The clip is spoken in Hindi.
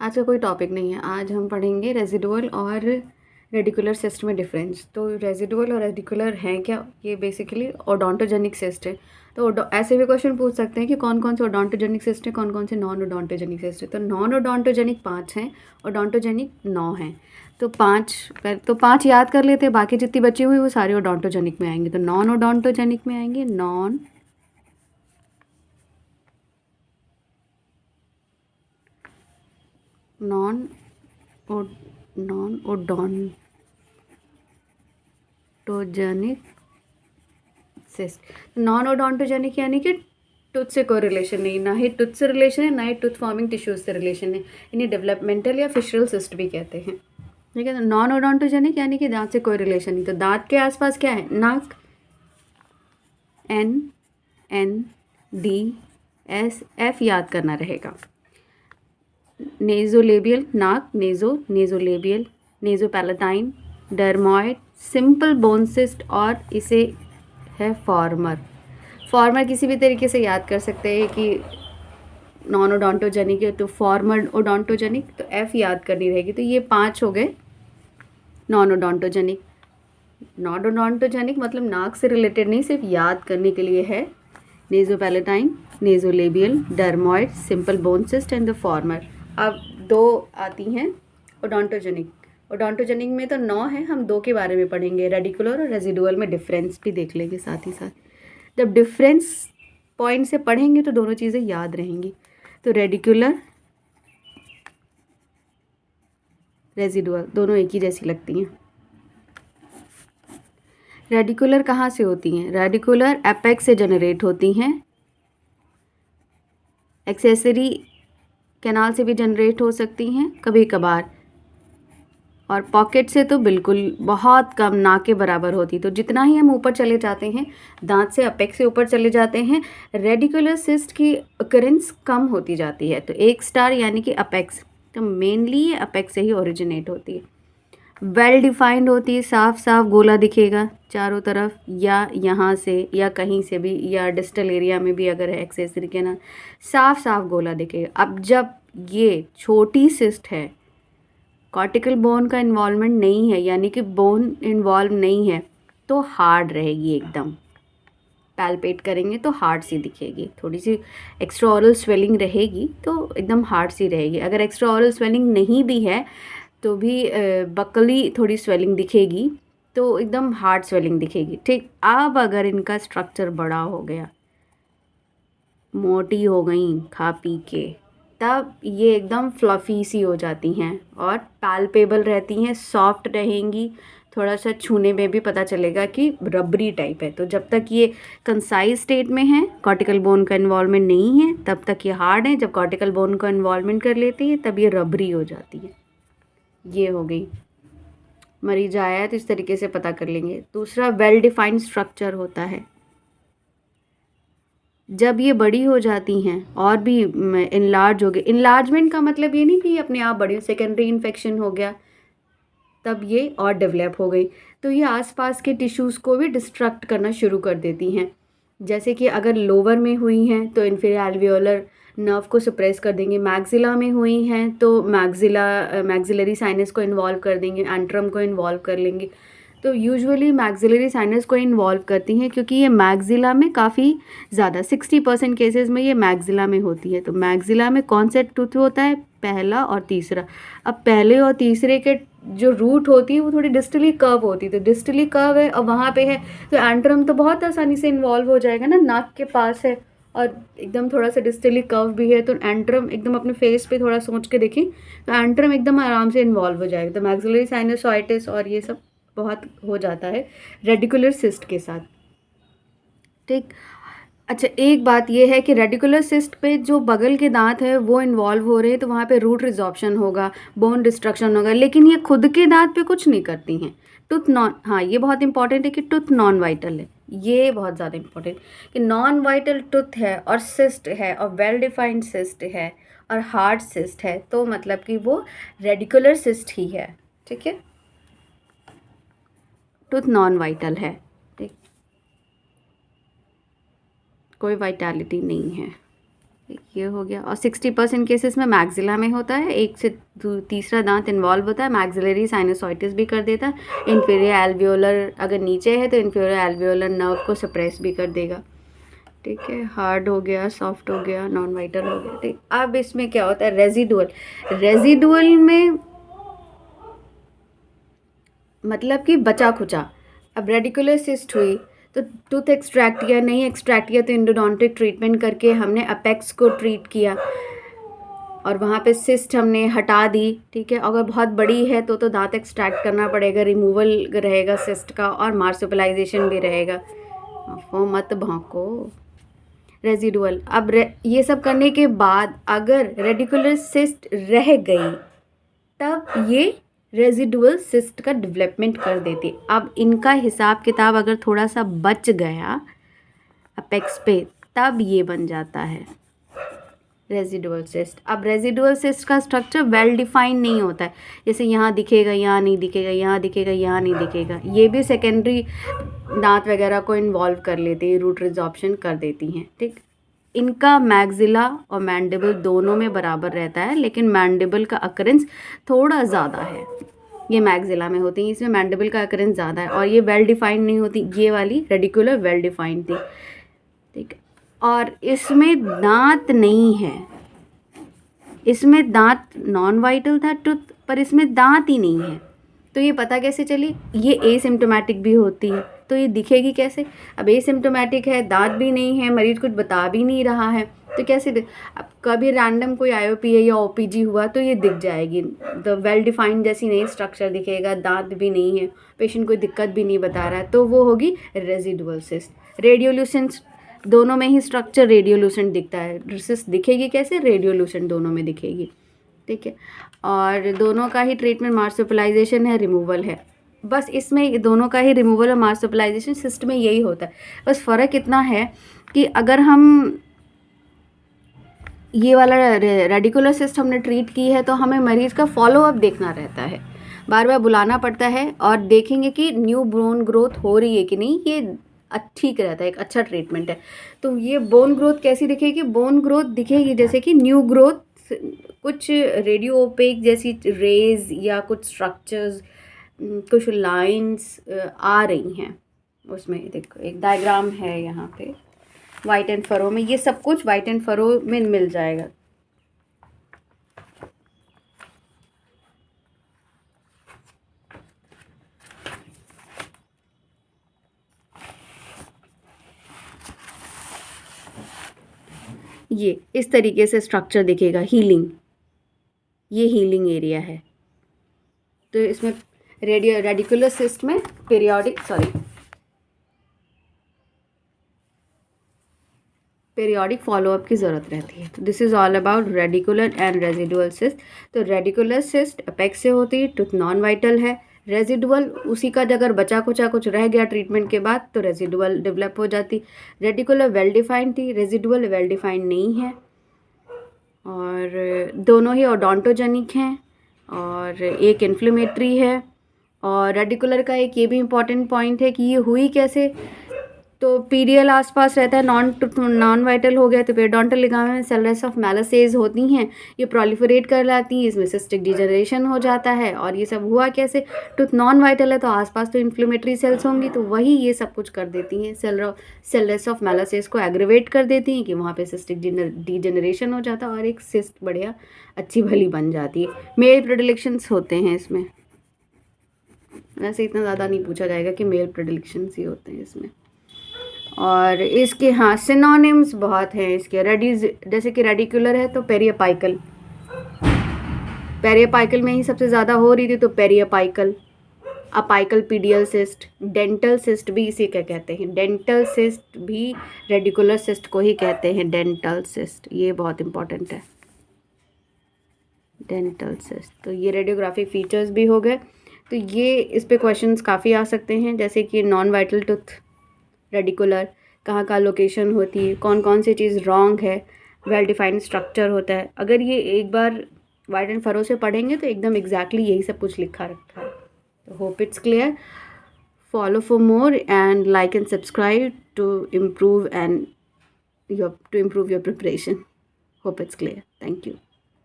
आज का कोई टॉपिक नहीं है। आज हम पढ़ेंगे रेजिडुअल और रेडिकुलर सिस्ट में डिफरेंस। तो रेजिडुअल और रेडिकुलर हैं क्या? ये बेसिकली ओडोंटोजेनिक सिस्ट है। तो ऐसे भी क्वेश्चन पूछ सकते हैं कि कौन कौन से ओडोंटोजेनिक सिस्ट है, कौन कौन से नॉन ओडोंटोजेनिक सिस्ट है। तो नॉन ओडोंटोजेनिक 5 हैं, ओडोंटोजेनिक 9 हैं। तो पाँच याद कर लेते हैं, बाकी जितनी बची हुई वो सारे ओडोंटोजेनिक में आएंगे। तो नॉन ओडोंटोजेनिक में आएंगे non non non odontogenic cyst. Non odontogenic यानी कि टूथ से कोई रिलेशन नहीं, ना ही टूथ से रिलेशन है, ना ही टूथ फॉर्मिंग टिश्यूज से रिलेशन है। इन्हें डेवलपमेंटल या फिशरल सिस्ट भी कहते हैं। ठीक है। तो नॉन ओडोंटोजेनिक यानी कि दांत से कोई रिलेशन नहीं। तो दांत के आसपास क्या है? नाक, NNDSF याद करना रहेगा। नेजोलेबियल नाक, nasolabial, नेजोपैलेटाइन, dermoid, simple bone cyst और इसे है फॉर्मर। फॉर्मर किसी भी तरीके से याद कर सकते हैं कि नॉन ओडोंटोजेनिक है तो फॉर्मर ओडोंटोजेनिक, तो F याद करनी रहेगी। तो ये 5 हो गए नॉन ओडोंटोजेनिक। नॉन ओडोंटोजेनिक मतलब नाक से रिलेटेड नहीं, सिर्फ याद करने के लिए है। Nasopalatine, nasolabial, dermoid, simple bone cyst and the former. अब 2 आती हैं ओडोंटोजेनिक। ओडोंटोजेनिक में तो 9 है, हम 2 के बारे में पढ़ेंगे। रेडिकुलर और रेजिडुअल में डिफरेंस भी देख लेंगे साथ ही साथ। जब डिफरेंस पॉइंट से पढ़ेंगे तो दोनों चीज़ें याद रहेंगी। तो रेडिकुलर, रेजिडुअल दोनों एक ही जैसी लगती हैं। रेडिकुलर कहाँ से होती हैं? रेडिकुलर एपेक्स से जनरेट होती हैं, एक्सेसरी कैनाल से भी जनरेट हो सकती हैं कभी कभार, और पॉकेट से तो बिल्कुल बहुत कम, ना के बराबर होती। तो जितना ही हम ऊपर चले जाते हैं, दांत से अपेक्स से ऊपर चले जाते हैं, रेडिकुलर सिस्ट की अकरेंस कम होती जाती है। तो 1 स्टार यानी कि अपेक्स, तो मेनली ये अपेक्स से ही ओरिजिनेट होती है। वेल डिफाइंड होती है, साफ साफ गोला दिखेगा चारों तरफ, या यहाँ से या कहीं से भी, या डिस्टल एरिया में भी अगर है एक्सेसरी के ना, साफ साफ गोला दिखेगा। अब जब ये छोटी सिस्ट है, कॉर्टिकल बोन का इन्वॉल्वमेंट नहीं है, यानी कि बोन इन्वॉल्व नहीं है, तो हार्ड रहेगी एकदम। पैल्पेट करेंगे तो हार्ड सी दिखेगी। थोड़ी सी एक्स्ट्रा ऑरल स्वेलिंग रहेगी तो एकदम हार्ड सी रहेगी। अगर एक्स्ट्रा ऑरल स्वेलिंग नहीं भी है तो भी बकली थोड़ी स्वेलिंग दिखेगी, तो एकदम हार्ड स्वेलिंग दिखेगी। ठीक। अब अगर इनका स्ट्रक्चर बड़ा हो गया, मोटी हो गई खा पी के, तब ये एकदम फ्लफ़ी सी हो जाती हैं और पैल्पेबल रहती हैं, सॉफ्ट रहेंगी। थोड़ा सा छूने में भी पता चलेगा कि रबरी टाइप है। तो जब तक ये कंसाइज स्टेट में है, कॉर्टिकल बोन का इन्वॉल्वमेंट नहीं है, तब तक ये हार्ड है। जब कॉर्टिकल बोन का इन्वॉल्वमेंट कर लेती है तब ये रबरी हो जाती है। ये हो गई। मरीज आया तो इस तरीके से पता कर लेंगे। दूसरा, वेल डिफाइंड स्ट्रक्चर होता है। जब ये बड़ी हो जाती हैं और भी इनलार्ज हो गए, इनलार्जमेंट का मतलब ये नहीं कि अपने आप बड़ी, सेकेंडरी इन्फेक्शन हो गया तब ये और डेवलप हो गई, तो ये आसपास के टिश्यूज़ को भी डिस्ट्रक्ट करना शुरू कर देती हैं। जैसे कि अगर लोअर में हुई हैं तो इन्फीरियर एल्वियोलर नर्व को सप्रेस कर देंगे, मैक्सिला में हुई हैं तो मैक्सिलरी साइनस को इन्वॉल्व कर देंगे, एंट्रम को इन्वॉल्व कर लेंगे। तो यूजुअली मैक्सिलरी साइनस को इन्वॉल्व करती हैं क्योंकि ये मैक्सिला में काफ़ी ज़्यादा 60% केसेस में ये मैक्सिला में होती है। तो मैक्सिला में कौन सा टूथ होता है? पहला और तीसरा। अब पहले और तीसरे के जो रूट होती है वो थोड़ी डिस्टली कर्व होती है, तो डिस्टली कर्व है और वहाँ पे है, तो एंट्रम तो बहुत आसानी से इन्वॉल्व हो जाएगा ना, नाक के पास है और एकदम थोड़ा सा डिस्टली कर्व भी है, तो एंट्रम एकदम अपने फेस पे थोड़ा सोच के देखें तो एंट्रम एकदम आराम से इन्वॉल्व हो जाएगा। तो मैक्सिलरी साइनसाइटिस और ये सब बहुत हो जाता है रेडिकुलर सिस्ट के साथ। ठीक। अच्छा, एक बात ये है कि रेडिकुलर सिस्ट पे जो बगल के दांत है वो इन्वॉल्व हो रहे हैं, तो वहाँ पे रूट रिजॉर्प्शन होगा, बोन डिस्ट्रक्शन होगा, लेकिन ये खुद के दांत पे कुछ नहीं करती हैं। टूथ नॉन, हाँ ये बहुत इंपॉर्टेंट है कि टूथ नॉन वाइटल है। ये बहुत ज़्यादा इंपॉर्टेंट कि नॉन वाइटल टूथ है और सिस्ट है और वेल डिफाइंड सिस्ट है और हार्ड सिस्ट है, तो मतलब कि वो रेडिकुलर सिस्ट ही है। ठीक है। टूथ नॉन वाइटल है, ठीक, कोई वाइटैलिटी नहीं है। ये हो गया। और 60% केसेस में मैक्सिला में होता है, एक से तीसरा दांत इन्वॉल्व होता है, मैक्सिलरी साइनोसाइटिस भी कर देता है। इन्फीरियर एल्वियोलर अगर नीचे है तो इन्फीरियर एल्वियोलर नर्व को सप्रेस भी कर देगा। ठीक है, हार्ड हो गया, सॉफ्ट हो गया, नॉन वाइटल हो गया। ठीक, अब इसमें क्या होता है, रेजिडुअल। रेजिडुअल में मतलब कि बचा खुचा। अब रेडिकुलर सिस्ट हुई तो टूथ एक्सट्रैक्ट किया, नहीं एक्सट्रैक्ट किया तो इंडोडोंटिक ट्रीटमेंट करके हमने अपेक्स को ट्रीट किया और वहाँ पे सिस्ट हमने हटा दी। ठीक है, अगर बहुत बड़ी है तो दांत एक्सट्रैक्ट करना पड़ेगा, रिमूवल रहेगा सिस्ट का और मार्सुपिलाइजेशन भी रहेगा। वो मत भौंको। रेजिडुअल, अब ये सब करने के बाद अगर रेडिकुलर सिस्ट रह गई तब ये रेजिडुअल सिस्ट का डेवलपमेंट कर देती। अब इनका हिसाब किताब अगर थोड़ा सा बच गया अपेक्स पे तब ये बन जाता है रेजिडुअल सिस्ट। अब रेजिडुअल सिस्ट का स्ट्रक्चर वेल डिफाइंड नहीं होता है, जैसे यहाँ दिखेगा, यहाँ नहीं दिखेगा, यहाँ दिखेगा, यहाँ नहीं दिखेगा। ये भी सेकेंडरी दांत वगैरह को इन्वॉल्व कर लेती है, रूट रिजॉर्प्शन कर देती हैं। ठीक, इनका मैक्सिला और मैंडिबल दोनों में बराबर रहता है, लेकिन मैंडिबल का अकरेंस थोड़ा ज़्यादा है। ये मैक्सिला में होती है, इसमें मैंडिबल का अकरेंस ज़्यादा है और ये वेल डिफाइंड नहीं होती। ये वाली रेडिकुलर वेल डिफाइंड थी। ठीक है, और इसमें दांत नहीं है, इसमें दांत नॉन वाइटल था टूथ, पर इसमें दांत ही नहीं है। तो ये पता कैसे चली, ये एसिम्प्टोमेटिक भी होती है, तो ये दिखेगी कैसे। अब एसिम्प्टोमेटिक है, दांत भी नहीं है, मरीज कुछ बता भी नहीं रहा है, तो कैसे अब कभी रैंडम कोई IOP या OPG हुआ तो ये दिख जाएगी। द वेल डिफाइंड जैसी नहीं स्ट्रक्चर दिखेगा, दांत भी नहीं है, पेशेंट कोई दिक्कत भी नहीं बता रहा है, तो वो होगी रेजिडुअल सिस्ट। रेडियोल्यूसेंट दोनों में ही स्ट्रक्चर रेडियोल्यूसेंट दिखता है। सिस्ट दिखेगी कैसे, रेडियोल्यूसेंट दोनों में दिखेगी। ठीक है, और दोनों का ही ट्रीटमेंट मार्सुपिलाइजेशन है, रिमूवल है। बस इसमें दोनों का ही रिमूवल और मार्सुपिलाइजेशन सिस्ट में यही होता है। बस फ़र्क इतना है कि अगर हम ये वाला रेडिकुलर सिस्ट हमने ट्रीट की है तो हमें मरीज का फॉलोअप देखना रहता है, बार बार बुलाना पड़ता है और देखेंगे कि न्यू बोन ग्रोथ हो रही है कि नहीं। ये ठीक रहता है, एक अच्छा ट्रीटमेंट है। तो ये बोन ग्रोथ कैसी दिखेगी, बोन ग्रोथ दिखेगी जैसे कि न्यू ग्रोथ, कुछ रेडियो ओपेक जैसी रेज या कुछ स्ट्रक्चर्स, कुछ लाइंस आ रही हैं उसमें। देखो एक डायग्राम है यहाँ पे वाइट एंड फरो में, ये सब कुछ वाइट एंड फरो में मिल जाएगा। ये इस तरीके से स्ट्रक्चर दिखेगा, हीलिंग, ये हीलिंग एरिया है। तो इसमें रेडिकुलर सिस्ट में पीरियोडिक फॉलोअप की ज़रूरत रहती है। तो this is all about radicular and residual cyst. तो रेडिकुलर सिस्ट अपेक्स से होती है, टूथ नॉन वाइटल है। रेजिडुअल उसी का अगर बचा कुचा कुछ रह गया ट्रीटमेंट के बाद तो रेजिडुअल डेवलप हो जाती। रेडिकुलर वेल डिफाइंड थी, रेजिडुअल वेल डिफाइंड नहीं है, और दोनों ही ओडोंटोजेनिक हैं और एक इन्फ्लेमेटरी है। और रेडिकुलर का एक ये भी इम्पॉर्टेंट पॉइंट है कि ये हुई कैसे, तो पीरियल आसपास रहता है, नॉन वाइटल हो गया तो पेरिडोंटल लिगामेंट में सेल्स ऑफ मेलासेज होती हैं, ये प्रोलिफरेट कर लाती हैं, इसमें सिस्टिक डिजनरेशन हो जाता है। और ये सब हुआ कैसे, टूथ नॉन वाइटल है तो आसपास तो इन्फ्लेमेटरी सेल्स होंगी, तो वही ये सब कुछ कर देती हैं, सेल्स ऑफ मेलासेज को एग्रीवेट कर देती हैं कि वहाँ पे सिस्टिक डिजनरेशन हो जाता है और एक सिस्ट बढ़िया अच्छी भली बन जाती है। मेल प्रेडिलेक्शंस होते हैं इसमें, वैसे इतना ज़्यादा नहीं पूछा जाएगा कि मेल प्रेडिलेक्शंस ही होते हैं इसमें। और इसके हाँ सिनोनिम्स बहुत हैं इसके, जैसे कि रेडिकुलर है तो पेरियपाइकल, पेरियपाइकल में ही सबसे ज़्यादा हो रही थी तो पेरियपाइकल। अपाइकल पीडियल सिस्ट, डेंटल सिस्ट भी इसी क्या कहते हैं, डेंटल सिस्ट भी रेडिकुलर सिस्ट को ही कहते हैं, डेंटल सिस्ट, ये बहुत इंपॉर्टेंट है डेंटल सिस्ट। तो ये रेडियोग्राफिक फीचर्स भी हो गए। तो ये इस पे क्वेश्चंस काफ़ी आ सकते हैं, जैसे कि नॉन वाइटल टूथ रेडिकुलर कहाँ कहाँ लोकेशन होती है, कौन कौन सी चीज़ रॉन्ग है, वेल डिफाइंड स्ट्रक्चर होता है। अगर ये एक बार वाइट एंड फरो से पढ़ेंगे तो एकदम एग्जैक्टली यही सब कुछ लिखा रखा है। तो hope it's clear. Follow for more and like and subscribe to improve your preparation. Hope it's clear. Thank you.